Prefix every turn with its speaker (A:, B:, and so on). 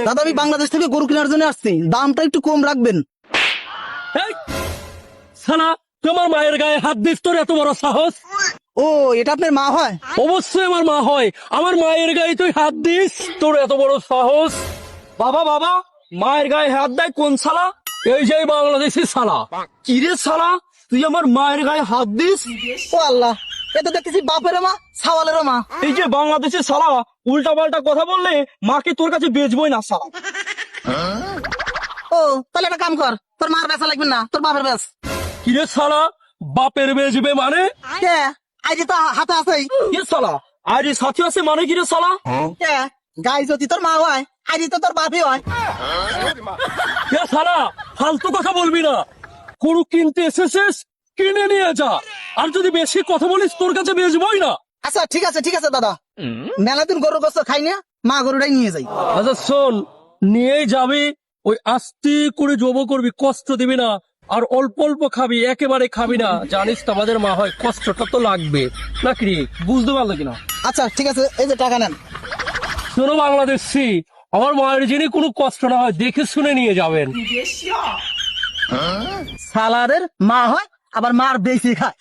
A: দাদা আমি বাংলাদেশ থেকে গরু কেনার জন্য আসছি, দামটা একটু কম রাখবেন।
B: এই, শালা তোমার মায়ের গায়ে হাত দিস, তোর এত বড় সাহস?
A: ও এটা আপনার মা হয়?
B: অবশ্যই আমার মা হয়। আমার মায়ের গায়ে তুই হাত দিস, তোর এত বড় সাহস? বাবা বাবা, মায়ের গায়ে হাত দেয় কোন শালা? এই যে বাংলাদেশি শালা। কি রে শালা, তুই আমার মায়ের গায়ে হাত দিস?
A: ও আল্লাহ, এটা দেখতেছি বাপেরও মা সাওয়ালেরও মা।
B: এই যে বাংলাদেশি শালা, উল্টা পাল্টা কথা বললে মাকে তোর কাছে বেচবই না শালা।
A: ও তাহলে একটা কাম কর, তোর মার বেচা লাগবে না, তোর বাপের বেচ।
B: কি রে শালা, বাপের বেচবে মানে?
A: কে আইডি তো হাতে আছেই।
B: কি শালা, আরে সাথী আছে মানে কি রে শালা?
A: কে গাই যদি তোর মা হয়, আইডি তো তোর বাপই হয়।
B: কে শালা, ফালতু কথা বলবি না। গরু কিনতে এসেছিস, কিনে নিয়ে যা। আর যদি বেশি কথা বলিস তোর কাছে বেচবই না।
A: আচ্ছা ঠিক আছে দাদা, মেলা দিন গরুর গোস্ত খাই না, মা গরুটাই নিয়ে যাই।
B: আচ্ছা শোন, নিয়েই যাবি, ওই আস্তে করে জব করবি, কষ্ট দিবি না। আর অল্প অল্প খাবি, একেবারে খাবি না। জানিস তো আমাদের মা হয়, কষ্টটা তো লাগবে নাকি রে? বুঝতে পারলো কিনা?
A: আচ্ছা ঠিক আছে, এই যে টাকা নেন।
B: শোনো বাংলাদেশি, আমার মায়ের যিনি কোনো কষ্ট না হয় দেখে শুনে নিয়ে যাবেন।
A: সালারের মা হয়, আবার মার বেশি খায়।